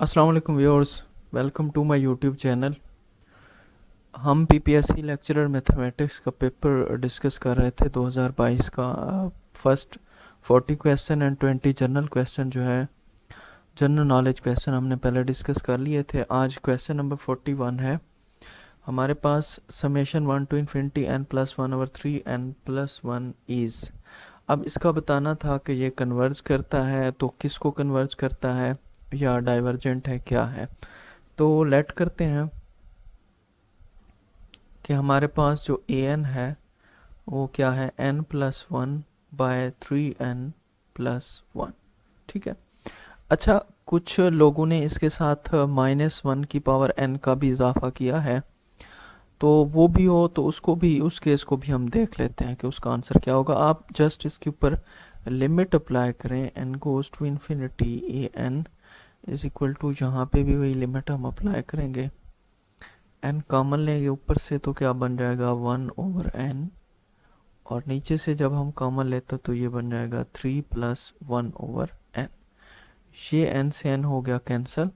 अस्सलाम वालेकुम viewers, welcome to my YouTube channel. हम पीपीएससी लेक्चरर मैथमेटिक्स का पेपर डिस्कस कर रहे थे 2022 का। First 40 question and 20 general question जो है, जनरल नॉलेज क्वेश्चन हमने पहले डिस्कस कर लिए थे। आज क्वेश्चन नंबर 41 है हमारे पास। Summation 1 to infinity n+1/3 n+1 is. अब इसका बताना था कि ये कन्वर्ज करता है, तो किसको कन्वर्ज करता है या डाइवर्जेंट है, क्या है। तो लेट करते हैं कि हमारे पास जो ए एन है वो क्या है, n+1/3n+1। ठीक है। अच्छा, कुछ लोगों ने इसके साथ -1 की पावर n का भी इजाफा किया है, तो वो भी हो तो उसको भी, उस केस को भी हम देख लेते हैं कि उसका आंसर क्या होगा। आप जस्ट इसके ऊपर लिमिट अप्लाई करें, n goes to infinity a n is equal to, यहाँ पे भी वही लिमिट हम अप्लाई करेंगे। n कॉमन लेंगे ऊपर से तो क्या बन जाएगा 1/n, और नीचे से जब हम कॉमन लेते तो ये बन जाएगा 3+1/n। ये n से n हो गया कैंसिल।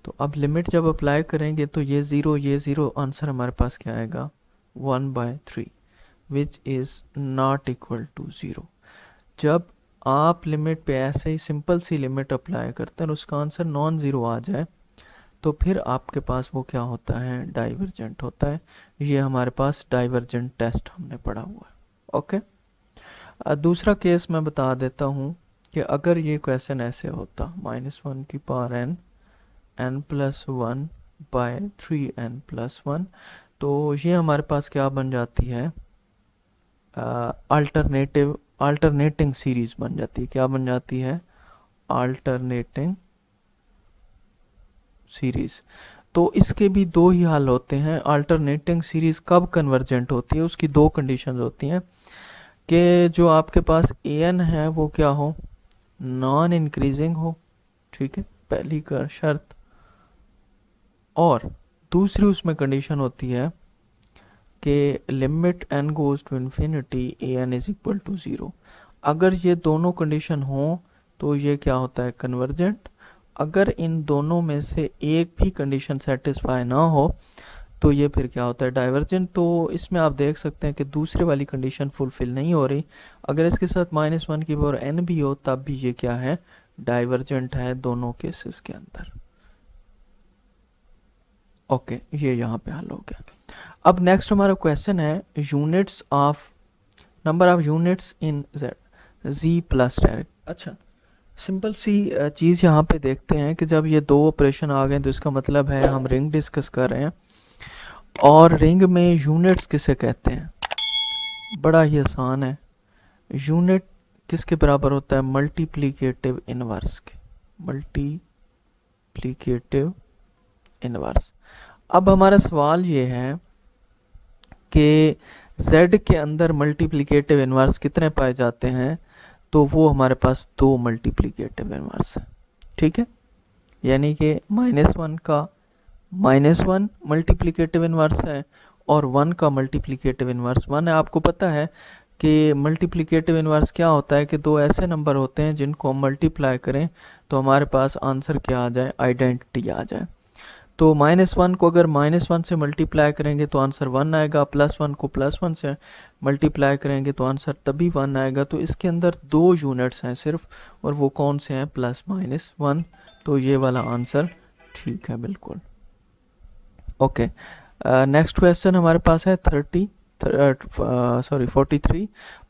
तो अब लिमिट जब अप्लाई करेंगे तो ये ज़ीरो, आंसर हमारे पास क्या आएगा 1/3 which is not equal to 0। जब आप लिमिट पे ऐसे ही सिंपल सी लिमिट अप्लाई करते हैं और उसका आंसर नॉन ज़ीरो आ जाए तो फिर आपके पास वो क्या होता है, डाइवर्जेंट होता है। ये हमारे पास डाइवर्जेंट टेस्ट हमने पढ़ा हुआ है। ओके। दूसरा केस मैं बता देता हूँ कि अगर ये क्वेश्चन ऐसे होता, -1 की पावर n+1/3n+1, तो ये हमारे पास क्या बन जाती है, अल्टरनेटिंग सीरीज बन जाती है। क्या बन जाती है, अल्टरनेटिंग सीरीज। तो इसके भी दो ही हल होते हैं। अल्टरनेटिंग सीरीज कब कन्वर्जेंट होती है, उसकी दो कंडीशंस होती हैं कि जो आपके पास ए एन है वो क्या हो, नॉन इंक्रीजिंग हो। ठीक है, पहली का शर्त। और दूसरी उसमें कंडीशन होती है कि limit n goes to infinity a n is equal to 0। अगर ये दोनों कंडीशन हो तो ये क्या होता है, कन्वर्जेंट। अगर इन दोनों में से एक भी कंडीशन सेटिस्फाई ना हो तो ये फिर क्या होता है, डाइवर्जेंट। तो इसमें आप देख सकते हैं कि दूसरे वाली कंडीशन फुलफिल नहीं हो रही। अगर इसके साथ -1 की पावर n भी हो तब भी ये क्या है, डाइवर्जेंट है दोनों केसेस के अंदर। ओके, ये यहाँ पे हल हो गया। अब नेक्स्ट हमारा क्वेश्चन है units of number of units in z plus direct. अच्छा, सिंपल सी चीज़ यहाँ पे देखते हैं कि जब ये दो ऑपरेशन आ गए तो इसका मतलब है हम रिंग डिस्कस कर रहे हैं, और रिंग में यूनिट्स किसे कहते हैं, बड़ा ही आसान है। यूनिट किसके बराबर होता है, मल्टीप्लिकेटिव इनवर्स के, मल्टीप्लिकेटिव इनवर्स। अब हमारा सवाल ये है कि z के अंदर मल्टीप्लिकेटिव इनवर्स कितने पाए जाते हैं, तो वो हमारे पास दो मल्टीप्लिकेटिव इनवर्स है। ठीक है, यानी कि -1 का -1 मल्टीप्लिकेटिव इनवर्स है और 1 का मल्टीप्लिकेटिव इनवर्स 1 है। आपको पता है कि मल्टीप्लिकेटिव इनवर्स क्या होता है कि दो ऐसे नंबर होते हैं जिनको हम मल्टीप्लाई करें तो हमारे पास आंसर क्या आ जाए, आइडेंटिटी आ जाए। तो -1 को अगर -1 से मल्टीप्लाई करेंगे तो आंसर 1 आएगा, +1 को +1 से मल्टीप्लाई करेंगे तो आंसर तभी 1 आएगा। तो इसके अंदर दो यूनिट्स हैं सिर्फ, और वो कौन से हैं, +-1। तो ये वाला आंसर ठीक है बिल्कुल। ओके, नेक्स्ट क्वेश्चन हमारे पास है 43।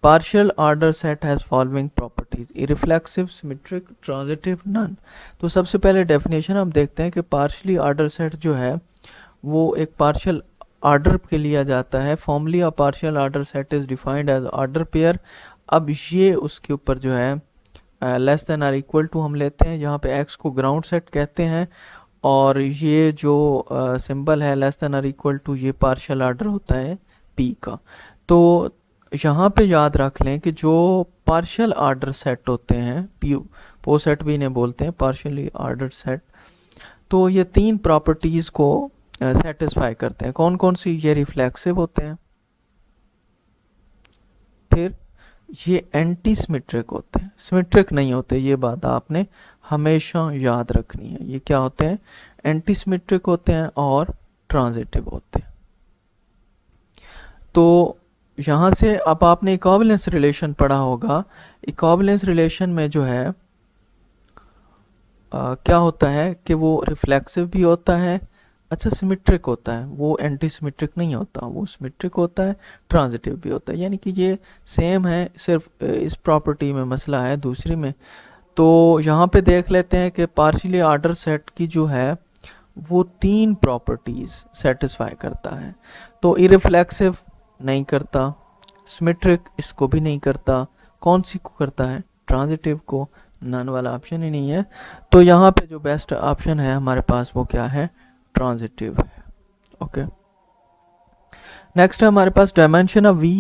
Partial order set has following properties, irreflexive, symmetric, transitive, none. तो सबसे पहले डेफिनेशन हम देखते हैं कि पार्शियली ऑर्डर सेट जो है वो एक पार्शियल ऑर्डर के लिया जाता है। Formally a partial order set is defined as order pair. अब ये उसके ऊपर जो है less than or equal to हम लेते हैं, जहाँ पे x को ग्राउंड सेट कहते हैं, और ये जो सिंबल है less than or equal to, ये पार्शियल ऑर्डर होता है p का। तो यहाँ पे याद रख लें कि जो पार्शियल ऑर्डर सेट होते हैं, पो सेट भी इन्हें बोलते हैं, पार्शियली ऑर्डर सेट, तो ये तीन प्रॉपर्टीज को सेटिस्फाई करते हैं। कौन कौन सी, ये रिफ्लेक्सिव होते हैं, फिर ये एंटी सिमेट्रिक होते हैं, सिमेट्रिक नहीं होते, ये बात आपने हमेशा याद रखनी है। ये क्या होते हैं? एंटी सिमेट्रिक होते हैं और ट्रांजिटिव होते हैं। तो यहाँ से अब आपने इक्विवेलेंस रिलेशन पढ़ा होगा। इक्विवेलेंस रिलेशन में जो है क्या होता है कि वो रिफ्लेक्सिव भी होता है, अच्छा सिमेट्रिक होता है, वो एंटी सिमेट्रिक नहीं होता, वो सिमेट्रिक होता है, ट्रांजिटिव भी होता है। यानी कि ये सेम है, सिर्फ इस प्रॉपर्टी में मसला है, दूसरी में। तो यहाँ पे देख लेते हैं कि पार्शियली ऑर्डर सेट की जो है वो 3 प्रॉपर्टीज सेटिस्फाई करता है। तो इरिफ्लेक्सिव नहीं करता, सिमेट्रिक इसको भी नहीं करता, कौन सी को करता है? ट्रांजिटिव को। नन वाला ऑप्शन ही नहीं है। तो यहाँ पे जो बेस्ट ऑप्शन है हमारे पास वो क्या है? ट्रांजिटिव है। ओके, नेक्स्ट है हमारे पास dimension of V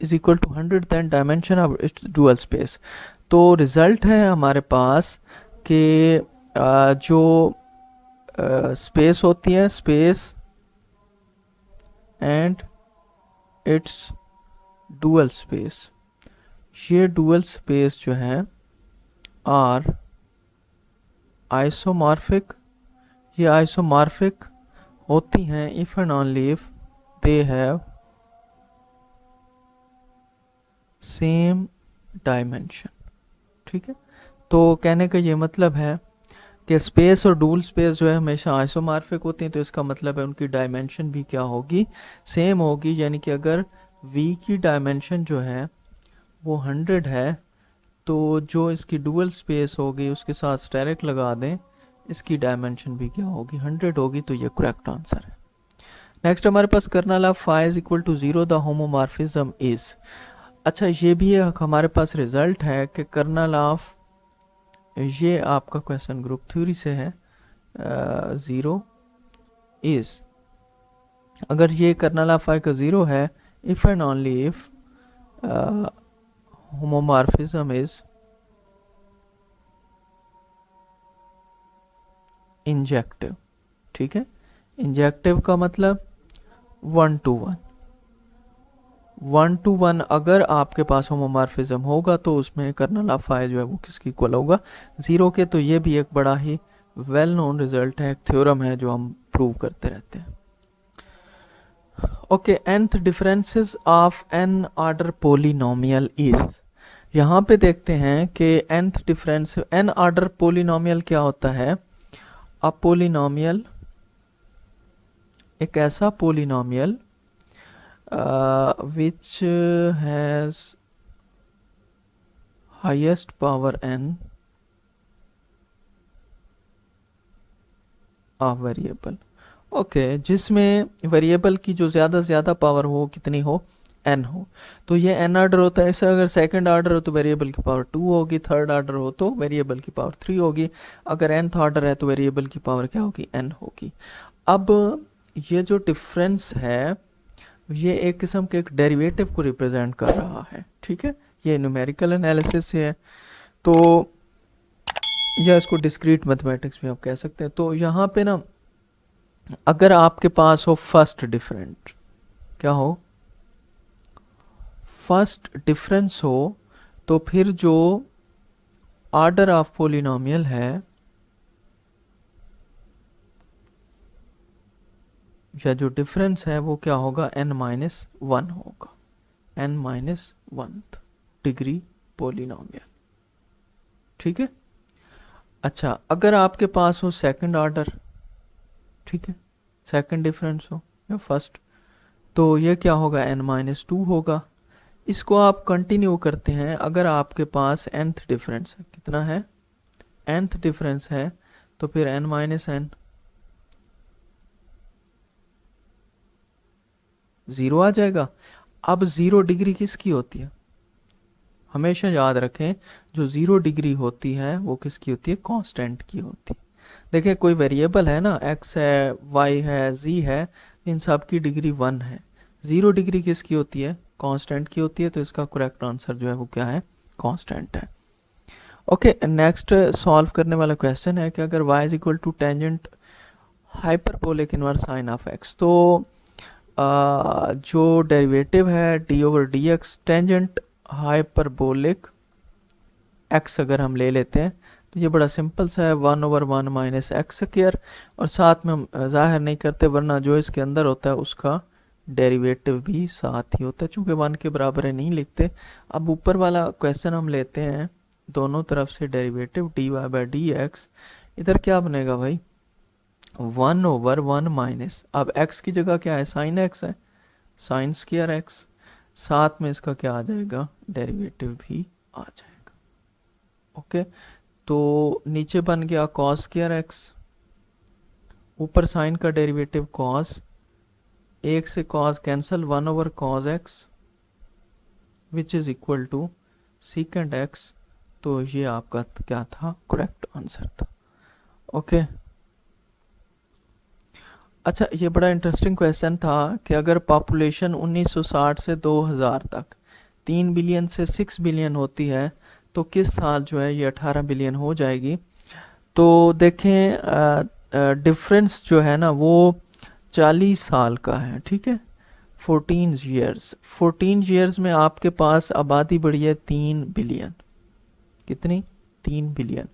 is equal to 100 then dimension of its dual space. तो रिजल्ट है हमारे पास कि जो स्पेस होती है, space and its dual space, ये डुअल स्पेस जो है आर आइसोमॉर्फिक, ये आइसोमॉर्फिक होती हैं if and only if they have same dimension. ठीक है, तो कहने का ये मतलब है कि स्पेस और डुअल स्पेस जो है हमेशा आइसोमॉर्फिक होती हैं, तो इसका मतलब है उनकी डायमेंशन भी क्या होगी? सेम होगी। यानी कि अगर V की डायमेंशन जो है वो 100 है, तो जो इसकी डुअल स्पेस होगी उसके साथ स्टेरिक लगा दें, इसकी डायमेंशन भी क्या होगी? 100 होगी। तो ये करेक्ट आंसर है। नेक्स्ट हमारे पास kernel of phi is equal to 0 the homomorphism is. अच्छा, ये भी हमारे पास रिजल्ट है कि कर्नल ऑफ, ये आपका क्वेश्चन ग्रुप थ्योरी से है, 0 इज, अगर ये कर्नल ऑफ फाई का 0 है if and only if homomorphism is injective. ठीक है, इंजेक्टिव का मतलब 1 to 1, 1 to 1 अगर आपके पास होमोमॉर्फिज्म होगा तो उसमें कर्नल ऑफ फाई जो है वो किसकी इक्वल होगा? 0 के। तो ये भी एक बड़ा ही वेल नोन रिजल्ट है, एक थ्योरम है जो हम प्रूव करते रहते हैं। Okay, nth differences of n order polynomial is. यहाँ पे देखते हैं कि nth difference, n order polynomial क्या होता है? अ पोलिनोमियल एक ऐसा polynomial which has highest power n of variable. Okay, जिसमें वेरिएबल की जो ज़्यादा से ज़्यादा पावर हो कितनी हो? n हो। तो ये n ऑर्डर होता है। ऐसा अगर सेकंड ऑर्डर हो तो वेरिएबल की पावर 2 होगी, थर्ड ऑर्डर हो तो वेरिएबल की पावर 3 होगी, अगर nth ऑर्डर है तो वेरिएबल की पावर क्या होगी? n होगी। अब ये जो डिफरेंस है ये एक किस्म के एक डेरिवेटिव को रिप्रेजेंट कर रहा है। ठीक है, ये न्यूमेरिकल एनालिसिस से है, तो या इसको डिस्क्रीट मैथमेटिक्स भी आप कह सकते हैं। तो यहाँ पे ना अगर आपके पास हो फर्स्ट डिफरेंट, क्या हो? फर्स्ट डिफरेंस हो, तो फिर जो ऑर्डर ऑफ पोलिनोमियल है या जो डिफरेंस है वो क्या होगा? n-1 होगा, n-1 डिग्री पोलिनोमियल। ठीक है, अच्छा अगर आपके पास हो सेकंड ऑर्डर, ठीक है, सेकंड डिफरेंस हो या फर्स्ट, तो ये क्या होगा? n-2 होगा। इसको आप कंटिन्यू करते हैं, अगर आपके पास nth डिफरेंस है, कितना है? nth डिफरेंस है, तो फिर n-n 0 आ जाएगा। अब 0 डिग्री किसकी होती है? हमेशा याद रखें, जो 0 डिग्री होती है वो किसकी होती है? कांस्टेंट की होती है। देखिए कोई वेरिएबल है ना, x है, y है, z है, इन सब की डिग्री 1 है। 0 डिग्री किसकी होती है? कांस्टेंट की होती है। तो इसका करेक्ट आंसर जो है वो क्या है? कांस्टेंट है। ओके, नेक्स्ट सॉल्व करने वाला क्वेश्चन है कि अगर y is equal to tangent hyperbolic inverse sine of x, तो जो डेरिवेटिव है d over d x tangent hyperbolic x अगर हम ले लेते हैं तो ये बड़ा सिंपल सा है, 1/1 माइनस एक्स स्क्वायर, और साथ में हम जाहिर नहीं करते वरना जो इसके अंदर होता है उसका डेरिवेटिव भी साथ ही होता है, चूंकि 1 के बराबर है नहीं लिखते। अब ऊपर वाला क्वेश्चन हम लेते हैं, दोनों तरफ से डेरिवेटिव dy/dx, इधर क्या बनेगा भाई 1/1 माइनस, अब x की जगह क्या है साइन x है, साइन स्क्वायर x, साथ में इसका क्या आ जाएगा डेरिवेटिव भी आ जाएगा। ओके, तो नीचे बन गया कॉस स्क्वायर x, ऊपर साइन का डेरिवेटिव कॉस, एक से cos cancel, 1/cos x which is equal to secant x। तो ये आपका क्या था करेक्ट आंसर था। ओके, अच्छा ये बड़ा इंटरेस्टिंग क्वेश्चन था कि अगर पॉपुलेशन 1960 से 2000 तक 3 बिलियन से 6 बिलियन होती है तो किस साल जो है ये 18 बिलियन हो जाएगी। तो देखें डिफरेंस जो है ना वो 40 साल का है, ठीक है, 14 ईयर्स में आपके पास आबादी बढ़ी है 3 बिलियन, कितनी 3 बिलियन।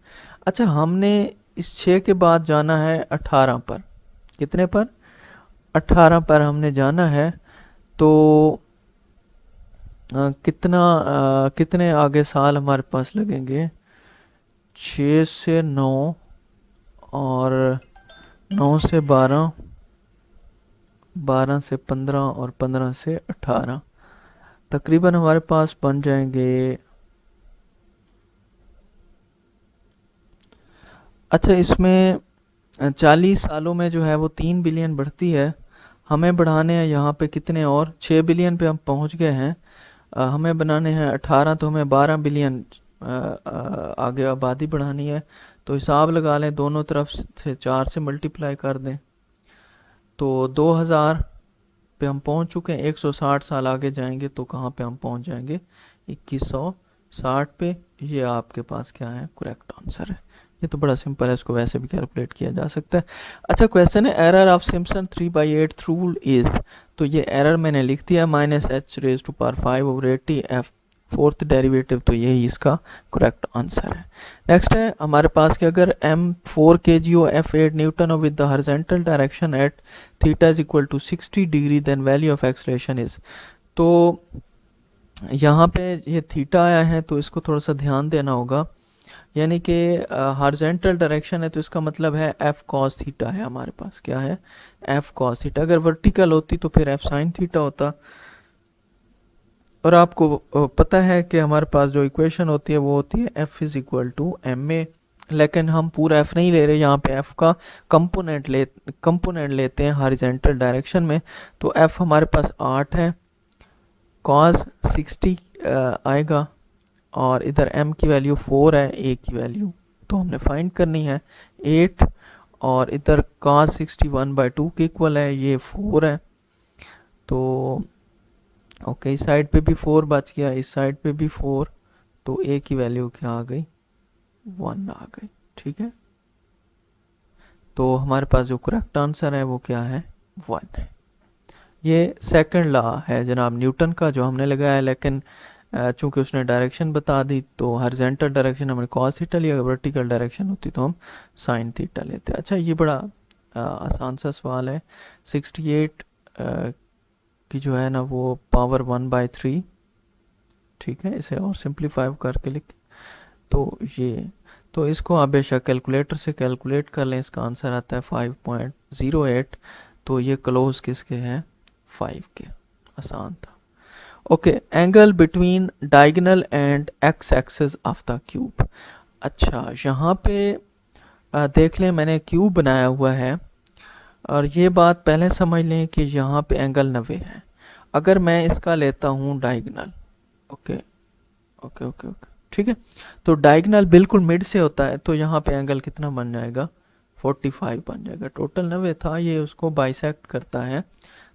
अच्छा हमने इस 6 के बाद जाना है 18 पर, कितने पर 18 पर हमने जाना है, तो कितने आगे साल हमारे पास लगेंगे, 6 से 9 और 9 से 12, 12 से 15 और 15 से 18, तकरीबन हमारे पास बन जाएंगे। अच्छा इसमें 40 सालों में जो है वो 3 बिलियन बढ़ती है, हमें बढ़ाने हैं यहाँ पे कितने और 6 बिलियन पे हम पहुँच गए हैं, हमें बनाने हैं 18, तो हमें 12 बिलियन आगे आबादी बढ़ानी है। तो हिसाब लगा लें, दोनों तरफ से 4 से मल्टीप्लाई कर दें, तो 2000 पे हम पहुंच चुके हैं, 160 साल आगे जाएंगे तो कहाँ पे हम पहुंच जाएंगे 2160 पे। ये आपके पास क्या है करेक्ट आंसर है। ये तो बड़ा सिंपल है, इसको वैसे भी कैलकुलेट किया जा सकता है। अच्छा क्वेश्चन है error of Simpson 3/8 rule is, तो ये एरर मैंने लिख दिया -h⁻⁵/5/80f फोर्थ डेरिवेटिव, तो यही इसका करेक्ट आंसर है। नेक्स्ट है हमारे पास कि अगर m4 kg और f8 न्यूटन और with the horizontal direction at theta is equal to 60 degree then value of acceleration is. तो यहाँ पे ये थीटा आया है तो इसको थोड़ा सा ध्यान देना होगा, यानी कि हॉरिजॉन्टल डायरेक्शन है तो इसका मतलब है f cos थीटा है हमारे पास, क्या है f cos थीटा। अगर वर्टिकल होती तो फिर f sin थीटा होता। और आपको पता है कि हमारे पास जो इक्वेशन होती है वो होती है f is equal to ma, लेकिन हम पूरा f नहीं ले रहे, यहाँ पे f का कंपोनेंट लेते हैं हॉरिजॉन्टल डायरेक्शन में। तो f हमारे पास 8 है, cos 60 आएगा, और इधर m की वैल्यू 4 है, a की वैल्यू तो हमने फाइंड करनी है 8, और इधर cos 61/2 के इक्वल है, ये 4 है। तो ओके इस साइड पे भी 4 बच गया, इस साइड पे भी 4, तो a की वैल्यू क्या आ गई 1 आ गई, ठीक है। तो हमारे पास जो करेक्ट आंसर है वो क्या है 1 है। ये सेकंड लॉ है जनाब न्यूटन का जो हमने लगाया है, लेकिन चूंकि उसने डायरेक्शन बता दी तो हॉरिजॉन्टल डायरेक्शन हमने cos थीटा लिया, वर्टिकल डायरेक्शन होती तो हम sin थीटा लेते। अच्छा ये बड़ा आसान सा सवाल है, 68 की जो है ना वो पावर 1/3, ठीक है, इसे और सिंप्लीफाई करके लिख, तो ये तो इसको आप बेशक कैलकुलेटर से कैलकुलेट कर लें, इसका आंसर आता है 5.08। तो ये क्लोज किसके हैं 5 के, आसान था। Okay angle between diagonal and x axis of the cube. अच्छा यहाँ पे देख लें मैंने क्यूब बनाया हुआ है, और ये बात पहले समझ लें कि यहाँ पे एंगल 90 है। अगर मैं इसका लेता हूँ diagonal, okay okay okay okay ठीक है, तो डायगोनल बिल्कुल मिड से होता है, तो यहाँ पे एंगल कितना बन जाएगा 45 बन जाएगा। टोटल 90 था, ये उसको बाइसेक्ट करता है,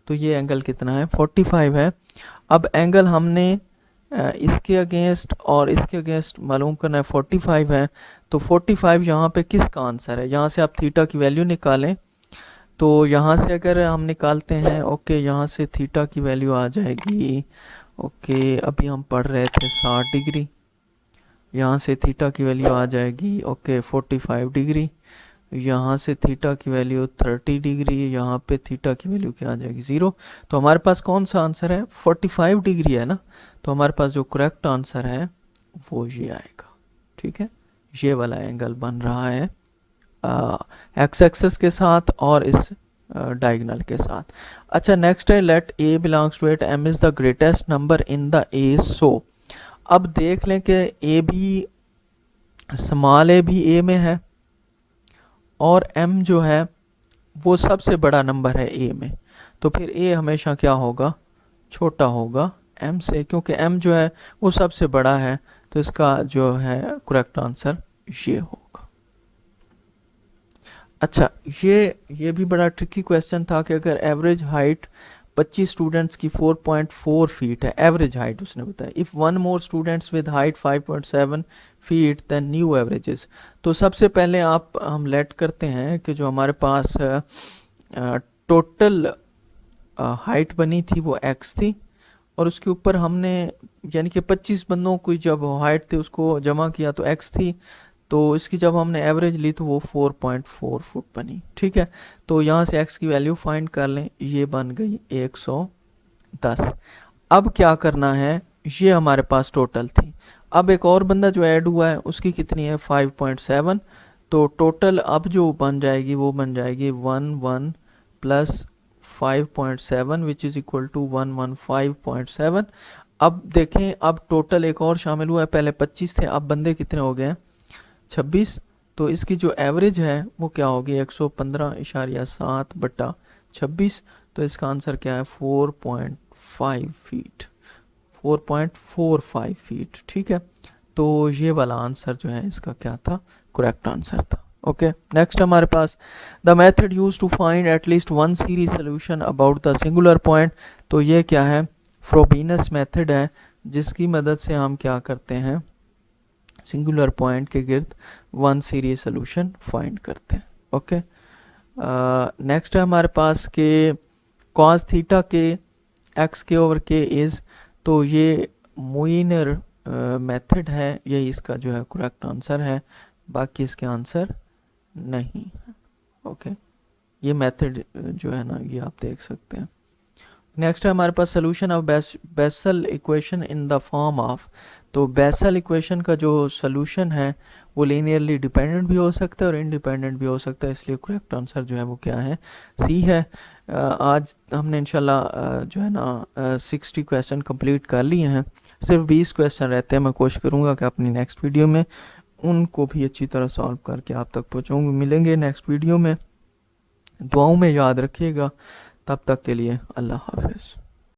तो ये एंगल कितना है 45 है। अब एंगल हमने इसके अगेंस्ट और इसके अगेंस्ट मालूम करना है, 45 है, तो 45 यहाँ पे किसका आंसर है, यहाँ से आप थीटा की वैल्यू निकालें। तो यहाँ से अगर हम निकालते हैं, ओके यहाँ से थीटा की वैल्यू आ जाएगी, ओके अभी हम पढ़ रहे थे 60 डिग्री, यहाँ से थीटा की वैल्यू आ जाएगी ओके 45 डिग्री, यहाँ से थीटा की वैल्यू 30 डिग्री, यहाँ पे थीटा की वैल्यू क्या आ जाएगी 0। तो हमारे पास कौन सा आंसर है, 45 डिग्री है ना। तो हमारे पास जो करेक्ट आंसर है वो ये आएगा, ठीक है। ये वाला एंगल बन रहा है एक्स एक्सेस के साथ और इस डायगोनल के साथ। अच्छा नेक्स्ट है let A belongs to at M is the greatest number in the A so. अब देख लें कि ए भी स्मॉल ए भी ए में है और m जो है वो सबसे बड़ा नंबर है a में, तो फिर a हमेशा क्या होगा, छोटा होगा m से, क्योंकि m जो है वो सबसे बड़ा है। तो इसका जो है करेक्ट आंसर ये होगा। अच्छा ये भी बड़ा ट्रिकी क्वेश्चन था कि अगर एवरेज हाइट 25 स्टूडेंट्स की 4.4 फीट है, एवरेज हाइट उसने बताया, if one more students with height 5.7 feet then new averages. तो सबसे पहले हम लेट करते हैं कि जो हमारे पास टोटल हाइट बनी थी वो x थी, और उसके ऊपर हमने यानी कि 25 बंदों की जब हाइट थी उसको जमा किया तो x थी, तो इसकी जब हमने एवरेज ली तो वो 4.4 फुट बनी, ठीक है। तो यहाँ से x की वैल्यू फाइंड कर लें, ये बन गई 110। अब क्या करना है, ये हमारे पास टोटल थी, अब एक और बंदा जो ऐड हुआ है उसकी कितनी है 5.7, तो टोटल अब जो बन जाएगी वो बन जाएगी 11 plus 5.7 which is equal to 115.7। अब देखें अब टोटल एक और शामिल हुआ है, पहले 25 थे, अब बंदे कितने हो गए हैं 26। तो इसकी जो एवरेज है वो क्या होगी 115.7 बटा 26। तो इसका आंसर क्या है 4.5 फीट, 4.45 फीट, ठीक है। तो ये वाला आंसर जो है इसका क्या था, करेक्ट आंसर था। ओके नेक्स्ट हमारे पास the method use to find at least one series solution about the singular point. तो ये क्या है, फ्रोबेनियस मेथड है, जिसकी मदद से हम क्या करते हैं, सिंगुलर पॉइंट के गिर्द वन सीरीज सोल्यूशन फाइंड करते हैं। ओके नेक्स्ट है हमारे पास के कॉस थीटा के एक्स के ओवर के इज, तो ये मोइनर मेथड है, यही इसका जो है करेक्ट आंसर है, बाकी इसके आंसर नहीं है। ओके ये मेथड जो है ना ये आप देख सकते हैं। नेक्स्ट है हमारे पास solution of Bessel equation in the form of, तो बेसल इक्वेशन का जो सोल्यूशन है वो लीनियरली डिपेंडेंट भी हो सकता है और इंडिपेंडेंट भी हो सकता है, इसलिए करेक्ट आंसर जो है वो क्या है, सी है। आज हमने इंशाल्लाह जो है ना 60 क्वेश्चन कंप्लीट कर लिए हैं, सिर्फ 20 क्वेश्चन रहते हैं। मैं कोशिश करूँगा कि अपनी नेक्स्ट वीडियो में उनको भी अच्छी तरह सॉल्व करके आप तक पहुँचाऊँगी। मिलेंगे नेक्स्ट वीडियो में, दुआओं में याद रखिएगा, तब तक के लिए अल्लाह हाफिज़।